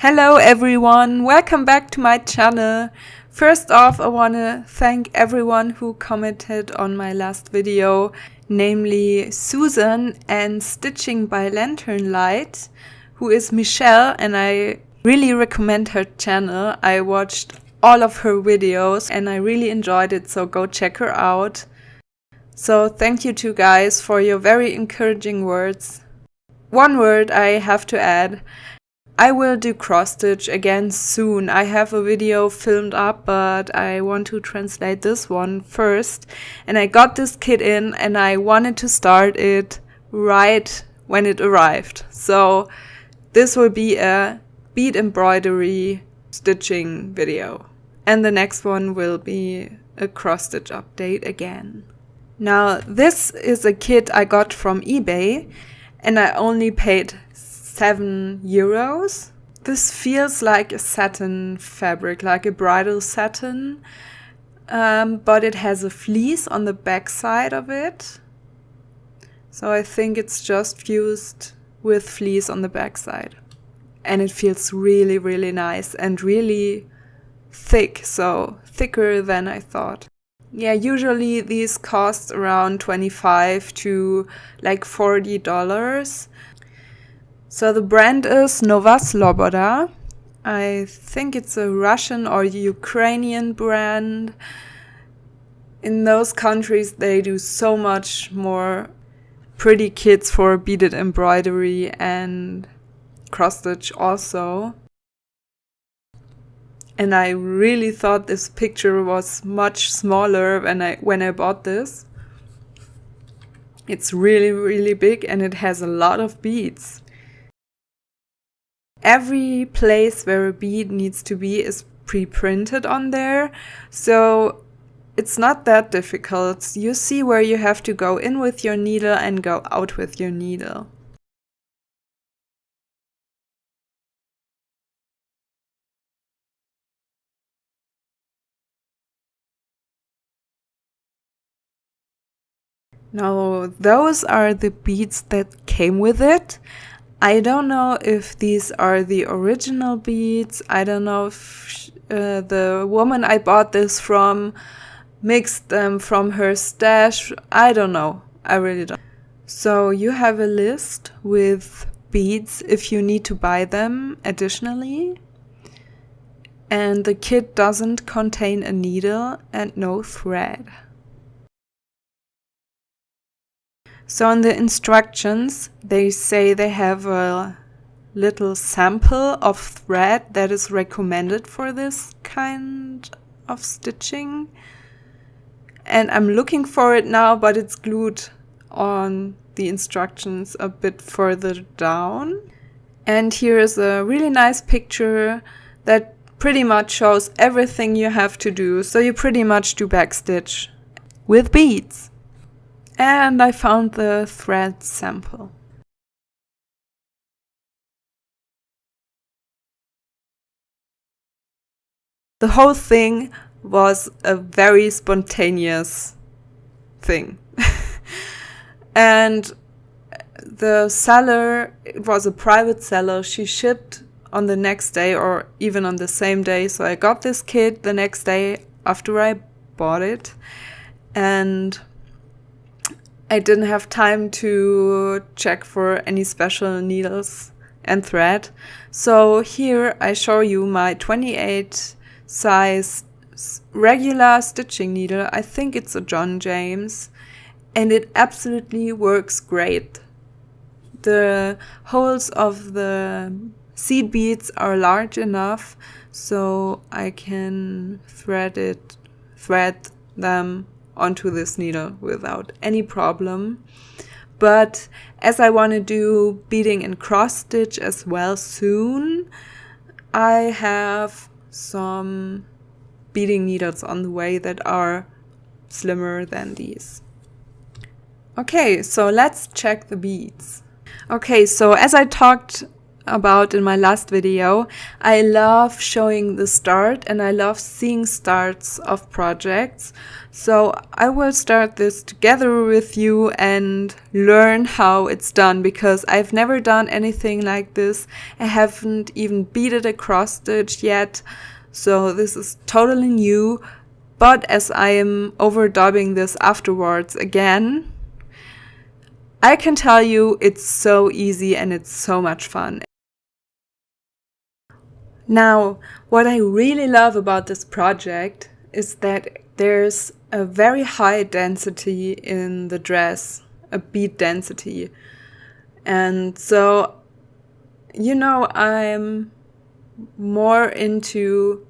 Hello everyone, welcome back to my channel. First off, I want to thank everyone who commented on my last video, namely Susan and Stitching by Lantern Light, who is Michelle, and I really recommend her channel. I watched all of her videos and I really enjoyed it, so go check her out. So thank you two guys for your very encouraging words. One word I have to add. I will do cross stitch again soon. I have a video filmed up, but I want to translate this one first. And I got this kit in and I wanted to start it right when it arrived. So this will be a bead embroidery stitching video. And the next one will be a cross stitch update again. Now this is a kit I got from eBay and I only paid €7. This feels like a satin fabric, like a bridal satin, but it has a fleece on the back side of it. So I think it's just fused with fleece on the back side. And it feels really, really nice and really thick, so thicker than I thought. Yeah, usually these cost around $25 to like $40. So the brand is Nova Sloboda. I think it's a Russian or Ukrainian brand. In those countries they do so much more pretty kits for beaded embroidery and cross stitch also. And I really thought this picture was much smaller when I bought this. It's really, really big and it has a lot of beads. Every place where a bead needs to be is pre-printed on there, so it's not that difficult. You see where you have to go in with your needle and go out with your needle. Now, those are the beads that came with it. I don't know if these are the original beads. I don't know if the woman I bought this from mixed them from her stash. I don't know. I really don't. So you have a list with beads if you need to buy them additionally. And the kit doesn't contain a needle and no thread. So in the instructions, they say they have a little sample of thread that is recommended for this kind of stitching. And I'm looking for it now, but it's glued on the instructions a bit further down. And here is a really nice picture that pretty much shows everything you have to do. So you pretty much do backstitch with beads. And I found the thread sample. The whole thing was a very spontaneous thing. And the seller, it was a private seller, she shipped on the next day or even on the same day. So I got this kit the next day after I bought it. And I didn't have time to check for any special needles and thread. So here I show you my 28 size regular stitching needle. I think it's a John James and it absolutely works great. The holes of the seed beads are large enough so I can thread them onto this needle without any problem. But as I want to do beading and cross stitch as well soon, I have some beading needles on the way that are slimmer than these. Okay, so let's check the beads. Okay, so as I talked about in my last video, I love showing the start and I love seeing starts of projects. So I will start this together with you and learn how it's done, because I've never done anything like this. I haven't even beaded a cross stitch yet, so this is totally new. But as I am overdubbing this afterwards again, I can tell you it's so easy and it's so much fun. Now, what I really love about this project is that there's a very high density in the dress, a bead density. And so, you know, I'm more into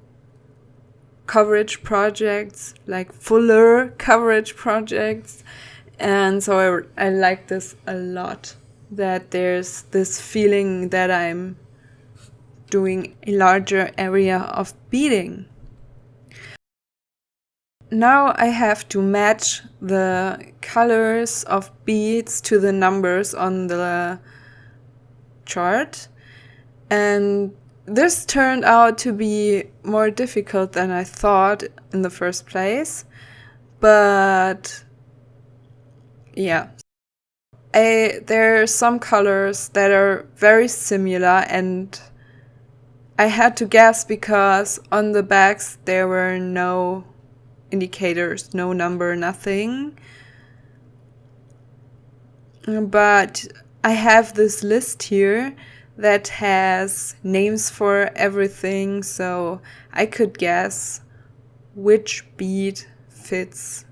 coverage projects, like fuller coverage projects. And so I like this a lot, that there's this feeling that I'm doing a larger area of beading. Now I have to match the colors of beads to the numbers on the chart, and this turned out to be more difficult than I thought in the first place, but yeah. There are some colors that are very similar, and I had to guess because on the backs there were no indicators, no number, nothing. But I have this list here that has names for everything, so I could guess which bead fits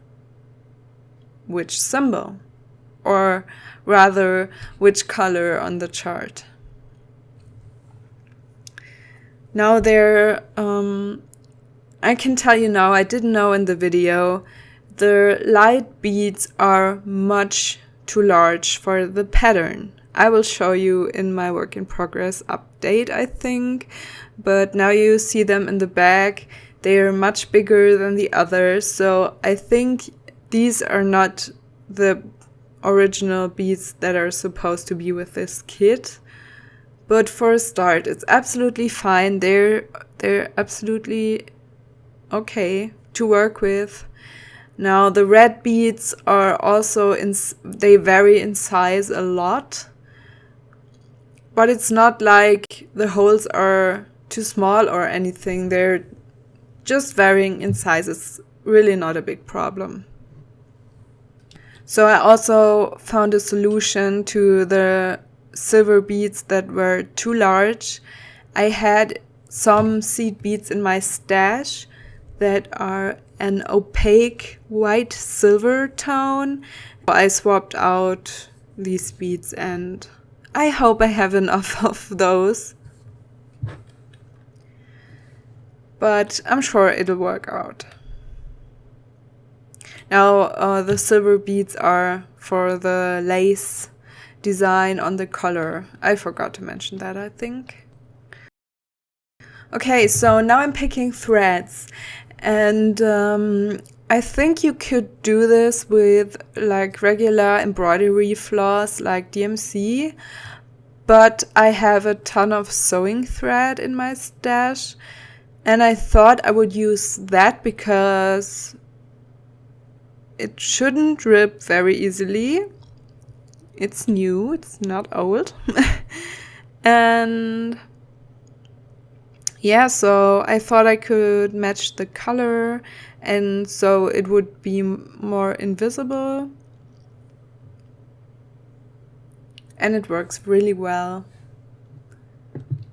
which symbol, or rather which color on the chart. Now I can tell you now, I didn't know in the video, the light beads are much too large for the pattern. I will show you in my work in progress update, I think, but now you see them in the back. They are much bigger than the others, so I think these are not the original beads that are supposed to be with this kit. But for a start, it's absolutely fine. They're absolutely okay to work with. Now the red beads are also they vary in size a lot, but it's not like the holes are too small or anything. They're just varying in size. It's really not a big problem. So I also found a solution to the silver beads that were too large. I had some seed beads in my stash that are an opaque white silver tone. I swapped out these beads and I hope I have enough of those. But I'm sure it'll work out. Now the silver beads are for the lace design on the collar. I forgot to mention that, I think. Okay, so now I'm picking threads, and I think you could do this with like regular embroidery floss like DMC, but I have a ton of sewing thread in my stash, and I thought I would use that because it shouldn't rip very easily. It's new, it's not old. And yeah, so I thought I could match the color and so it would be more invisible. And it works really well.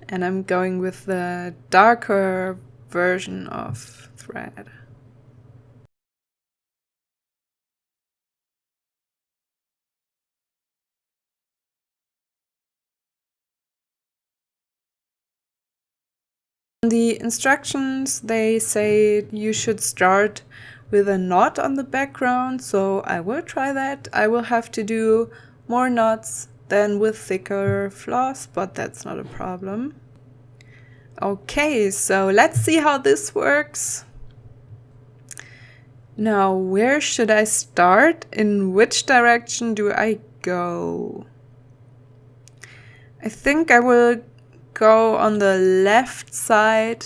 And I'm going with the darker version of thread. The instructions, they say you should start with a knot on the background, so I will try that. I will have to do more knots than with thicker floss, but that's not a problem. Okay, so let's see how this works. Now, where should I start? In which direction do I go? I think I will go on the left side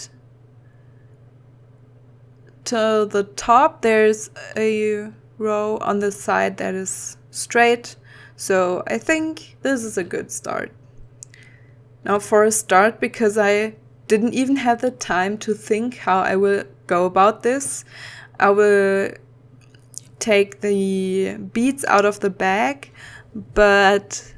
to the top. There's a row on the side that is straight. So I think this is a good start. Now for a start, because I didn't even have the time to think how I will go about this, I will take the beads out of the bag, but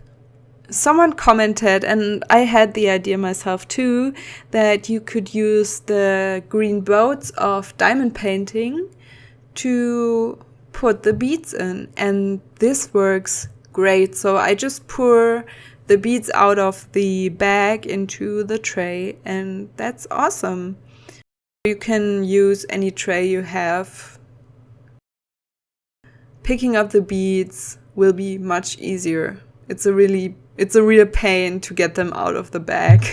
someone commented, and I had the idea myself too, that you could use the green boats of diamond painting to put the beads in, and this works great. So I just pour the beads out of the bag into the tray, and that's awesome. You can use any tray you have. Picking up the beads will be much easier. It's a real pain to get them out of the bag.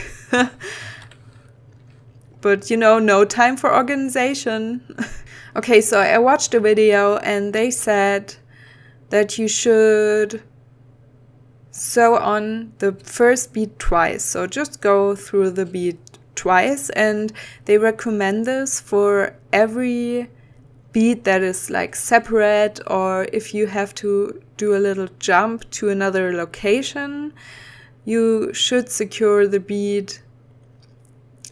But you know, no time for organization. Okay, so I watched a video and they said that you should sew on the first bead twice. So just go through the bead twice, and they recommend this for every bead that is like separate, or if you have to do a little jump to another location, you should secure the bead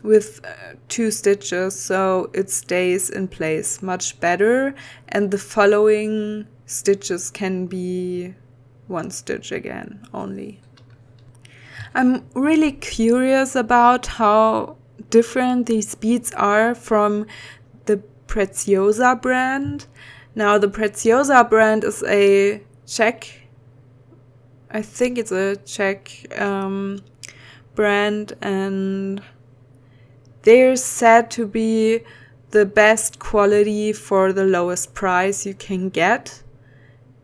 with 2 stitches so it stays in place much better, and the following stitches can be 1 stitch again only. I'm really curious about how different these beads are from the Preziosa brand. Now the Preziosa brand is a Czech, I think it's a Czech brand, and they're said to be the best quality for the lowest price you can get.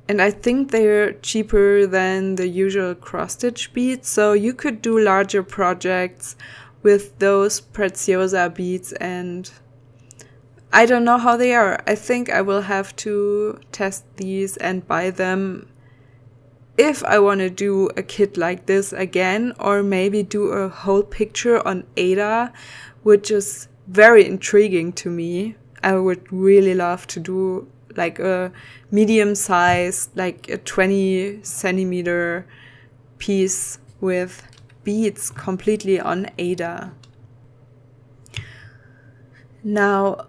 And I think they're cheaper than the usual cross-stitch beads, so you could do larger projects with those Preziosa beads, and I don't know how they are. I think I will have to test these and buy them if I want to do a kit like this again, or maybe do a whole picture on Ada, which is very intriguing to me. I would really love to do like a medium size, like a 20 centimeter piece with beads completely on Ada. Now,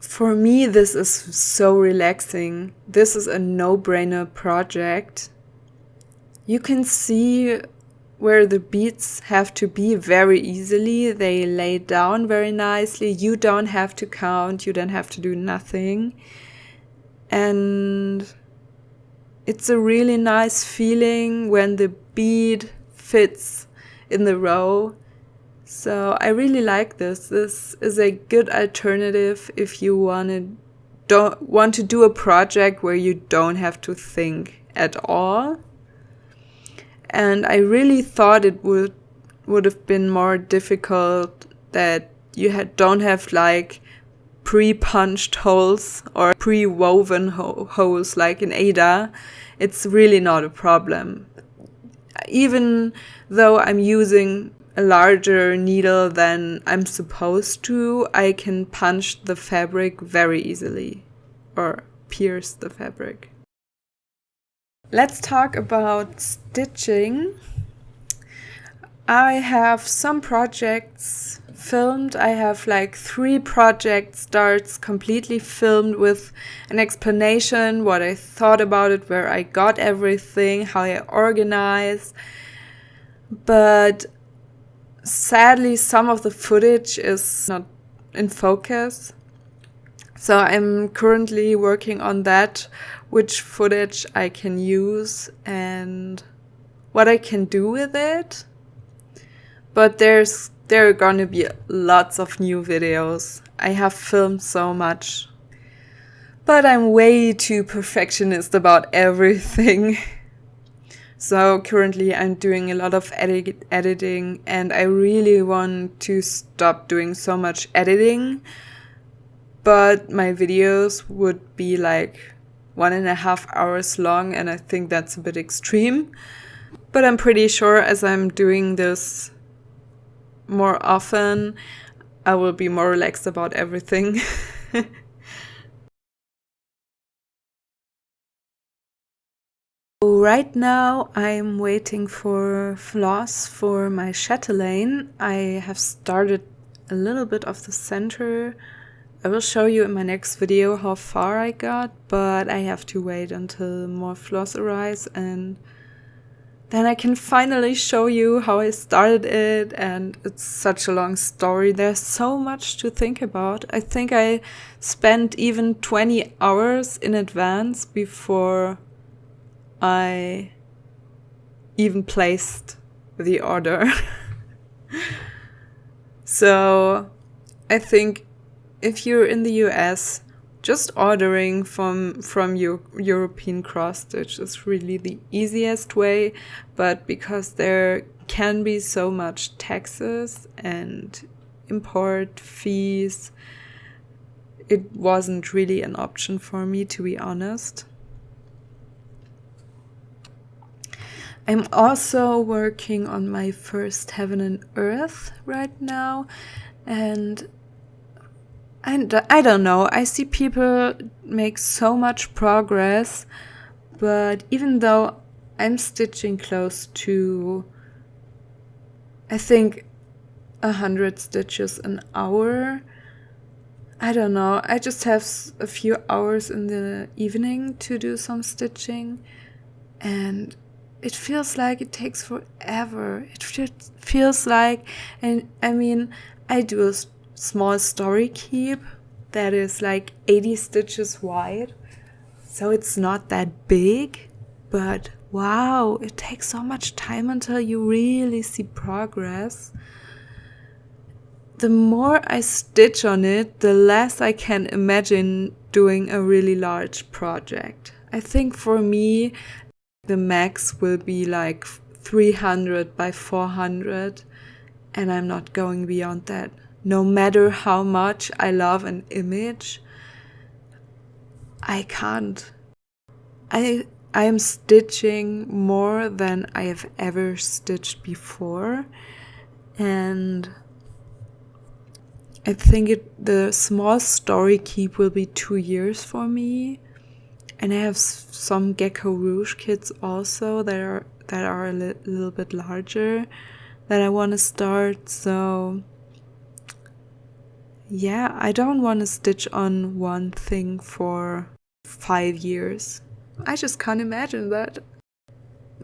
for me, this is so relaxing. This is a no-brainer project. You can see where the beads have to be very easily. They lay down very nicely. You don't have to count. You don't have to do nothing. And it's a really nice feeling when the bead fits in the row. So I really like this. This is a good alternative if you don't want to do a project where you don't have to think at all. And I really thought it would have been more difficult, that you don't have like pre-punched holes or pre-woven holes like in Ada. It's really not a problem. Even though I'm using a larger needle than I'm supposed to, I can punch the fabric very easily, or pierce the fabric. Let's talk about stitching. I have some projects filmed. I have like 3 project starts completely filmed with an explanation, what I thought about it, where I got everything, how I organized. But sadly, some of the footage is not in focus. So I'm currently working on that, which footage I can use and what I can do with it. But there are gonna be lots of new videos. I have filmed so much. But I'm way too perfectionist about everything. So currently I'm doing a lot of editing, and I really want to stop doing so much editing. But my videos would be like 1.5 hours long, and I think that's a bit extreme. But I'm pretty sure, as I'm doing this more often, I will be more relaxed about everything. Right now I'm waiting for floss for my chatelaine. I have started a little bit of the center. I will show you in my next video how far I got, but I have to wait until more floss arrives, and then I can finally show you how I started it. And it's such a long story. There's so much to think about. I think I spent even 20 hours in advance before I even placed the order. So I think if you're in the US, just ordering from your European cross stitch is really the easiest way, but because there can be so much taxes and import fees, it wasn't really an option for me, to be honest. I'm also working on my first Heaven and Earth right now, and I don't know, I see people make so much progress, but even though I'm stitching close to, I think, 100 stitches an hour, I don't know, I just have a few hours in the evening to do some stitching, and it feels like it takes forever. It feels like, and I mean, I do a small story keep that is like 80 stitches wide, so it's not that big, but wow, it takes so much time until you really see progress. The more I stitch on it, the less I can imagine doing a really large project. I think for me, the max will be like 300 by 400, and I'm not going beyond that. No matter how much I love an image, I can't. I am stitching more than I have ever stitched before, and I think the small story keep will be 2 years for me. And I have some Gecko Rouge kits also that are a little bit larger that I want to start. So yeah, I don't want to stitch on one thing for 5 years. I just can't imagine that.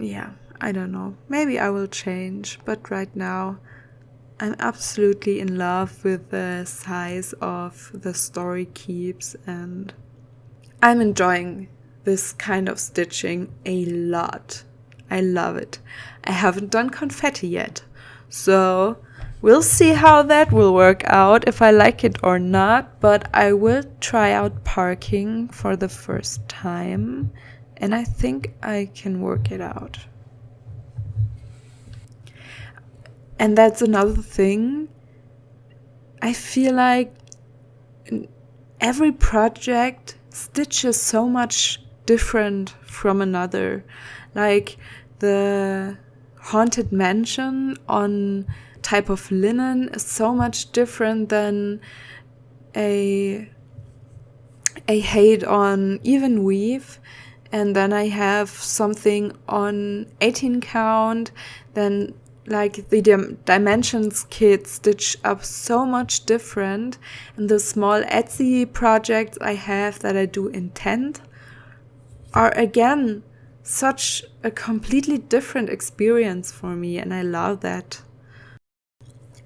Yeah, I don't know. Maybe I will change, but right now I'm absolutely in love with the size of the story keeps, and I'm enjoying this kind of stitching a lot. I love it. I haven't done confetti yet, so we'll see how that will work out, if I like it or not, but I will try out parking for the first time, and I think I can work it out. And that's another thing. I feel like every project stitches so much different from another. Like the haunted mansion on type of linen is so much different than a height on even weave. And then I have something on 18 count, then like the dimensions kits stitch up so much different, and the small Etsy projects I have that I do in 10th are again such a completely different experience for me, and I love that.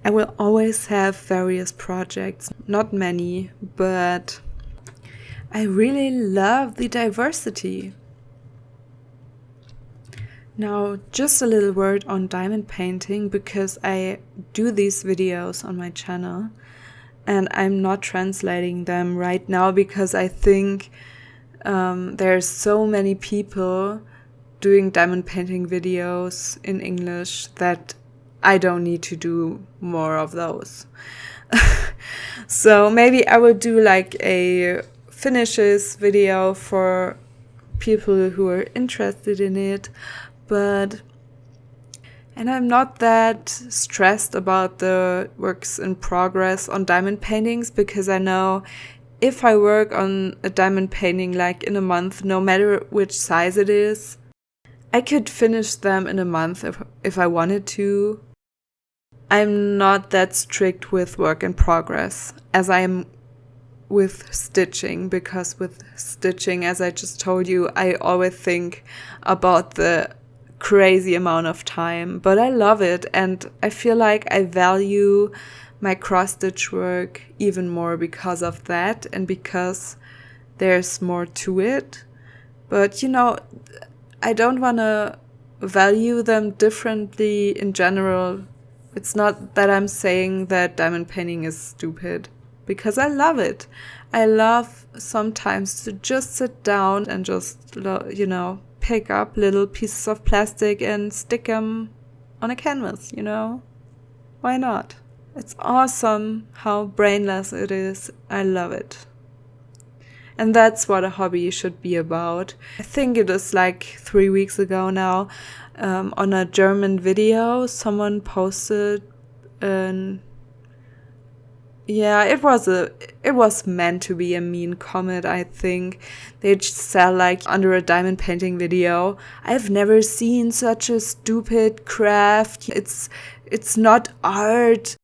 I will always have various projects, not many, but I really love the diversity. Now, just a little word on diamond painting, because I do these videos on my channel and I'm not translating them right now because I think there's so many people doing diamond painting videos in English that I don't need to do more of those. So maybe I will do like a finishes video for people who are interested in it. But And I'm not that stressed about the works in progress on diamond paintings, because I know if I work on a diamond painting like in a month, no matter which size it is, I could finish them in a month if I wanted to. I'm not that strict with work in progress as I am with stitching, because with stitching, as I just told you, I always think about the crazy amount of time, but I love it, and I feel like I value my cross-stitch work even more because of that, and because there's more to it. But you know, I don't want to value them differently in general. It's not that I'm saying that diamond painting is stupid, because I love it. I love sometimes to just sit down and just, you know, pick up little pieces of plastic and stick them on a canvas, you know? Why not? It's awesome how brainless it is. I love it. And that's what a hobby should be about. I think it is like 3 weeks ago now, on a German video, someone posted it was meant to be a mean comment, I think. They just said, like, under a diamond painting video, I've never seen such a stupid craft. It's not art.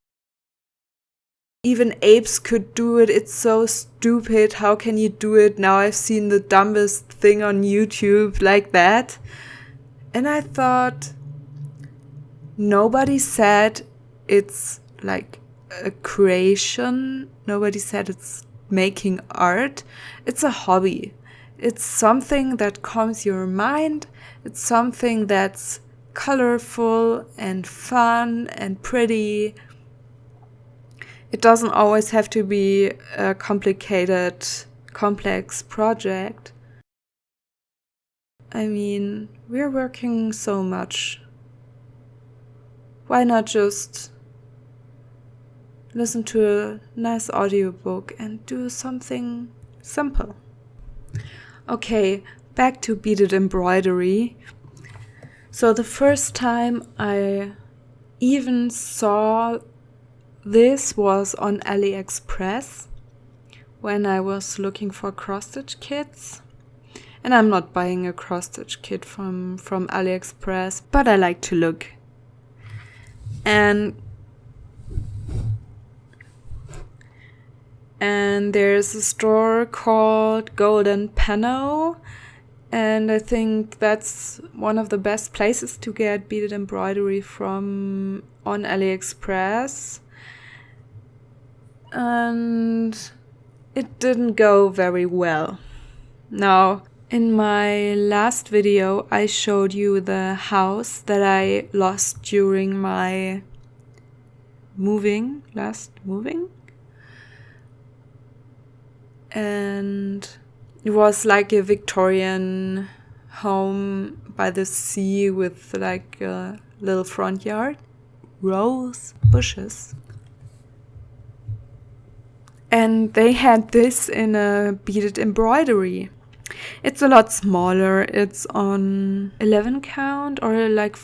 Even apes could do it. It's so stupid. How can you do it? Now I've seen the dumbest thing on YouTube like that. And I thought, nobody said it's like a creation. Nobody said it's making art. It's a hobby. It's something that calms your mind. It's something that's colorful and fun and pretty. It doesn't always have to be a complicated, complex project. I mean, we're working so much. Why not just listen to a nice audiobook and do something simple? Okay, back to beaded embroidery. So the first time I even saw this was on AliExpress when I was looking for cross-stitch kits. And I'm not buying a cross-stitch kit from AliExpress, but I like to look. And there's a store called Golden Pano, and I think that's one of the best places to get beaded embroidery from on AliExpress. And it didn't go very well. Now, in my last video, I showed you the house that I lost during my last moving. And it was like a Victorian home by the sea with like a little front yard, rose bushes. And they had this in a beaded embroidery. It's a lot smaller. It's on 11 count, or like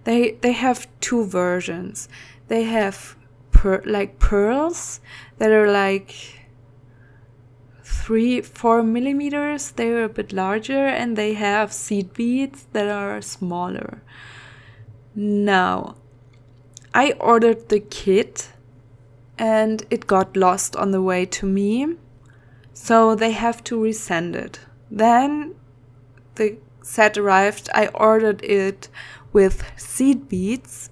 they have two versions. They have pearls that are like 3-4 millimeters. They're a bit larger, and they have seed beads that are smaller. Now, I ordered the kit and it got lost on the way to me, so they have to resend it. Then the set arrived. I ordered it with seed beads,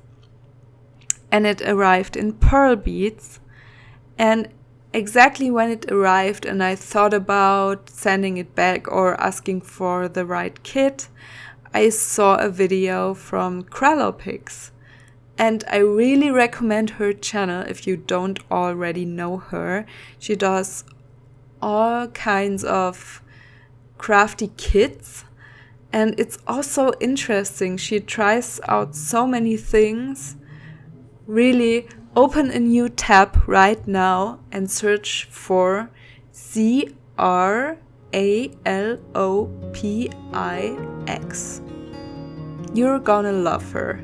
and it arrived in pearl beads. And exactly when it arrived and I thought about sending it back or asking for the right kit, I saw a video from Kralopix. And I really recommend her channel if you don't already know her. She does all kinds of crafty kits, and it's also interesting. She tries out so many things. Really, open a new tab right now and search for Kralopix. You're gonna love her.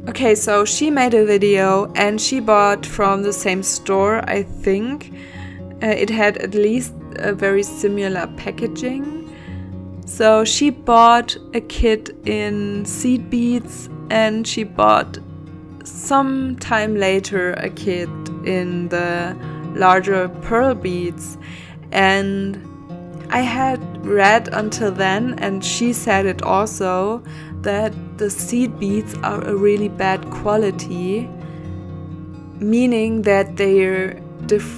Okay, so she made a video and she bought from the same store, I think. It had at least a very similar packaging. So she bought a kit in seed beads and she bought some time later a kit in the larger pearl beads. And I had read until then, and she said it also, that the seed beads are a really bad quality, meaning that they're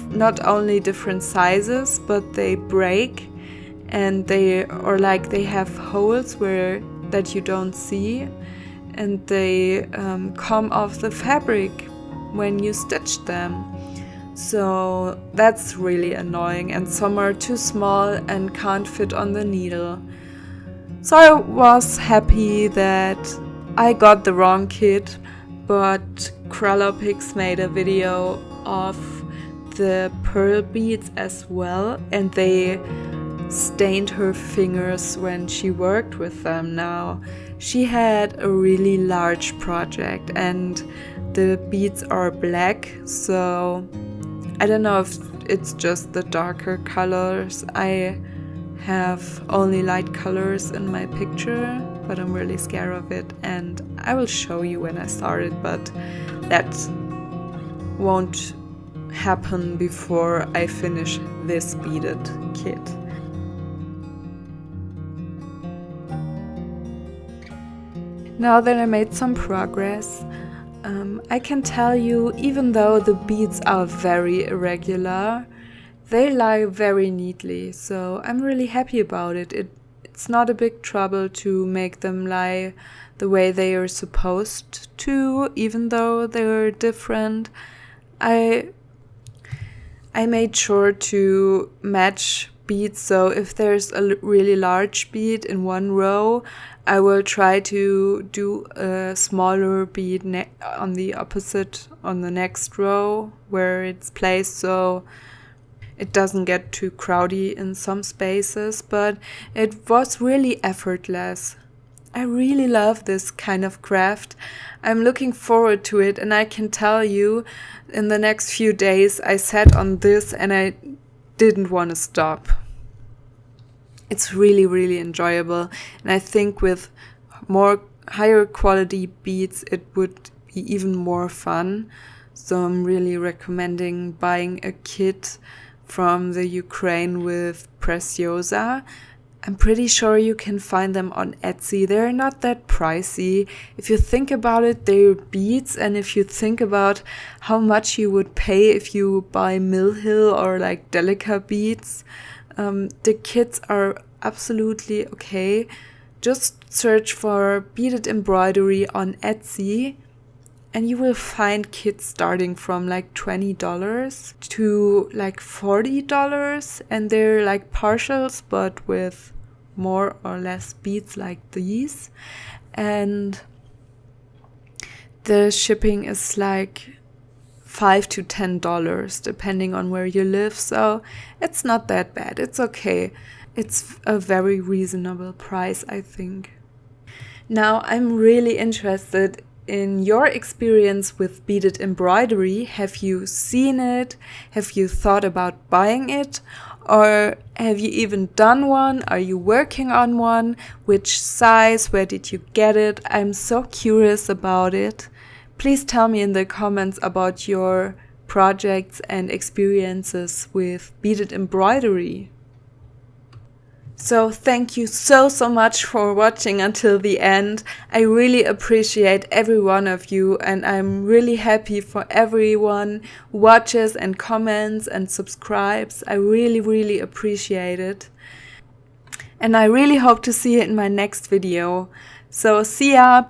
not only different sizes, but they break and they have holes that you don't see, and they come off the fabric when you stitch them. So that's really annoying, and some are too small and can't fit on the needle. So I was happy that I got the wrong kit, but Kralopix made a video of the pearl beads as well, and they stained her fingers when she worked with them. Now, she had a really large project and the beads are black, so I don't know if it's just the darker colors. I have only light colors in my picture, but I'm really scared of it, and I will show you when I started, but that won't happen before I finish this beaded kit. Now that I made some progress, I can tell you, even though the beads are very irregular, they lie very neatly, so I'm really happy about it. It's not a big trouble to make them lie the way they are supposed to, even though they're different. I made sure to match beads, so if there's a really large bead in one row, I will try to do a smaller bead on the opposite, on the next row where it's placed, so it doesn't get too crowded in some spaces, but it was really effortless. I really love this kind of craft. I'm looking forward to it, and I can tell you, in the next few days I sat on this and I didn't want to stop. It's really, really enjoyable, and I think with higher quality beads it would be even more fun. So I'm really recommending buying a kit from the Ukraine with Preciosa. I'm pretty sure you can find them on Etsy. They're not that pricey. If you think about it, they're beads, and if you think about how much you would pay if you buy Mill Hill or like Delica beads, the kits are absolutely okay. Just search for Beaded Embroidery on Etsy, and you will find kits starting from like $20 to like $40, and they're like partials but with more or less beads like these, and the shipping is like $5 to $10 depending on where you live, so it's not that bad. It's okay. It's a very reasonable price, I think. Now I'm really interested in your experience with beaded embroidery. Have you seen it? Have you thought about buying it? Or have you even done one? Are you working on one? Which size? Where did you get it? I'm so curious about it. Please tell me in the comments about your projects and experiences with beaded embroidery. So thank you so much for watching until the end. I really appreciate every one of you, and I'm really happy for everyone who watches and comments and subscribes. I really appreciate it. And I really hope to see you in my next video. So see ya!